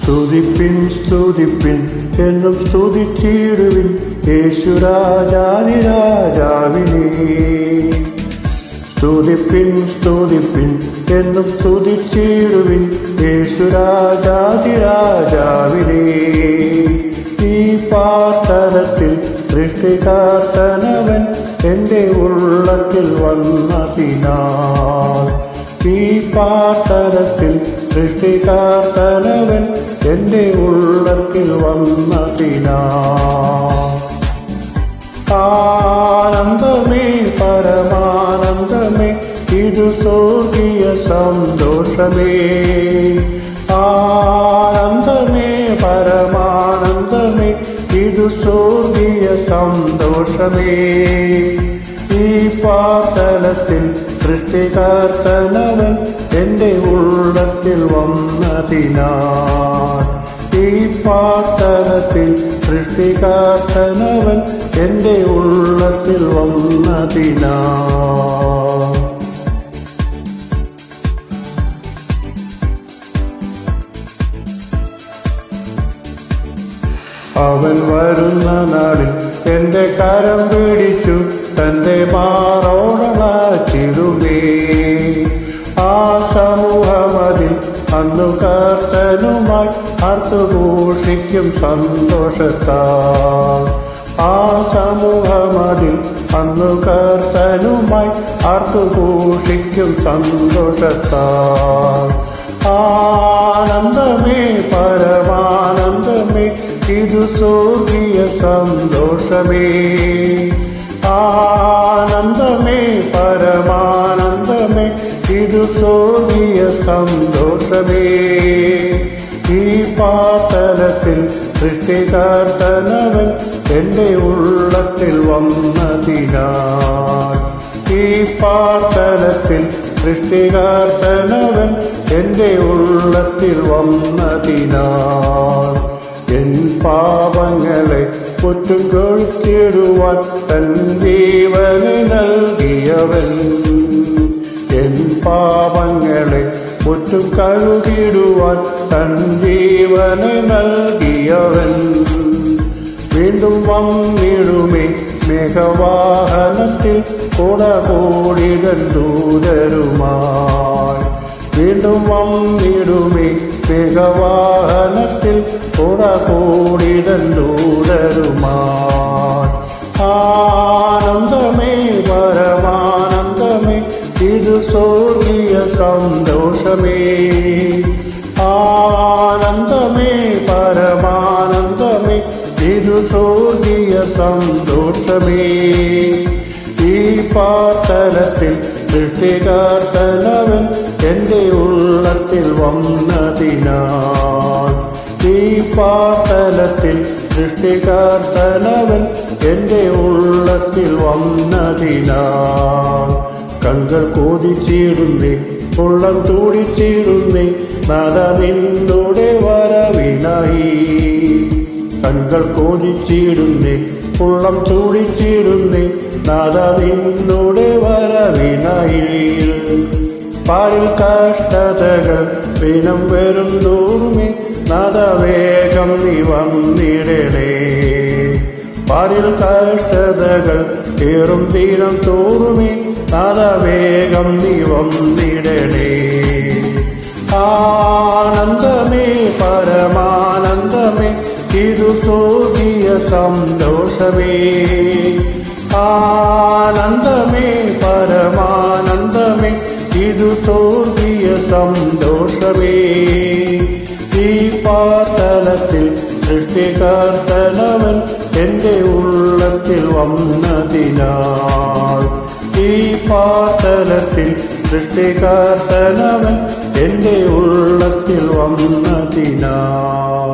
സ്തുതിപ്പിൻ സ്തുതിപ്പിൻ എന്നും സ്തുതിച്ചിടുവിൻ യേശുരാജാതിരാജാവിനെ. സ്തുതിപ്പിൻ സ്തുതിപ്പിൻ എന്നും സ്തുതിച്ചിടുവിൻ യേശുരാജാതിരാജാവിനെ. ഈ പാതരത്തിൽ സൃഷ്ടികർത്താനവൻ എന്റെ ഉള്ളത്തിൽ വന്നതിനാൽ. ഈ പാതരത്തിൽ സൃഷ്ടികർത്താനവൻ എന്റെ ഉള്ളത്തിൽ വന്നതിനാൽ. ആനന്ദമേ പരമാനന്ദമേ ഇതു സ്വർഗീയ സന്തോഷമേ. ആനന്ദമേ പരമാനന്ദമേ ഇതു സ്വർഗീയ സന്തോഷമേ. ഈ പാതലത്തിൽ സൃഷ്ടികർത്താനവൻ എന്റെ ഉള്ളത്തിൽ വന്നതിനാൽ. ഈ പാതലത്തിൽ സൃഷ്ടികർത്താനവൻ എന്റെ ഉള്ളത്തിൽ വന്നതിനാൽ. അവൻ വരുന്ന നാളിൽ എന്റെ കരം പിടിച്ചു തന്റെ മാറോടണച്ചിടുമേ. ആ സമൂഹമതിൽ അന്നു കർത്തനുമായി അർത്തുഘോഷിക്കും സന്തോഷത്താൽ. ആ സമൂഹമതിൽ അന്നു കർത്തനുമായി അർത്തുഘോഷിക്കും സന്തോഷത്താൽ. ആനന്ദമേ പരമാനന്ദമേ ഇതു സ്വർഗീയ സന്തോഷമേ. ആനന്ദമേ പരമാനന്ദമേ ഇതു സ്വർഗീയ സന്തോഷമേ. ഈ പാതലത്തിൽ സൃഷ്ടികർത്താനവൻ എന്റെ ഉള്ളത്തിൽ വന്നതിനാൽ. ഈ പാതലത്തിൽ സൃഷ്ടികർത്താനവൻ എന്റെ ഉള്ളത്തിൽ വന്നതിനാൽ. എൻ പാപങ്ങളെ കുറ്റം കൊഴിച്ചിടുവാൻ തൻ ജീവനെ നൽകിയവൻ. എൻ പാപങ്ങളെ കുറ്റം കഴുകിടുവാൻ തൻ ജീവനെ നൽകിയവൻ. വീണ്ടും വന്നിടുമേ മേഘവാഹനത്തിൽ കൂടകൂടിടൻ ദൂതരുമായി. വീണ്ടും വന്നിടുമേ മേഘവാഹനത്തിൽ കൂടകൂടിടൻ ദൂതരുമായി. ആനന്ദമേ പരമാനന്ദമേ ഇതു സ്വർഗീയ സന്തോഷമേ. ആനന്ദമേ പരമാനന്ദമേ ഇതു സ്വർഗീയ സന്തോഷമേ. ഈ പാതലത്തിൽ സൃഷ്ടികർത്താനവൻ എന്റെ ഉള്ളത്തിൽ വന്നതിനാൽ. ഈ പാതലത്തിൽ സൃഷ്ടികർത്താനവൻ എന്റെ ഉള്ളത്തിൽ വന്നതിനാൽ. കണ്ണുകൾ കൊതിച്ചിടുന്നേ ഉള്ളം തുടിച്ചിടുന്നേ നാഥ നിന്നുടെ വരവിനായി. കണ്ണുകൾ കൊതിച്ചിടുന്നേ ഉള്ളം തുടിച്ചിടുന്നേ നാഥ നിന്നുടെ വരവിനായി. പാരിൽ കഷ്ടതകൾ ദിനം വരും തോറുമേ നാഥ വേഗം നീ വന്നിടണേ. പാരിൽ കഷ്ടതകൾ ഏറും തീരം തോറുമേ നാഥ വേഗം നീ വന്നിടണേ. ആനന്ദമേ പരമാനന്ദമേ ഇതു സ്വർഗീയ സന്തോഷമേ. ആനന്ദമേ പരമാനന്ദമേ ഇതു സ്വർഗീയ സന്തോഷമേ. ഈ പാതലത്തിൽ സൃഷ്ടികർത്താനവൻ എന്റെ ഉള്ളത്തിൽ വന്നതിനാൽ. ഈ പാതലത്തിൽ സൃഷ്ടികർത്താനവൻ എന്റെ ഉള്ളത്തിൽ വന്നതിനാൽ.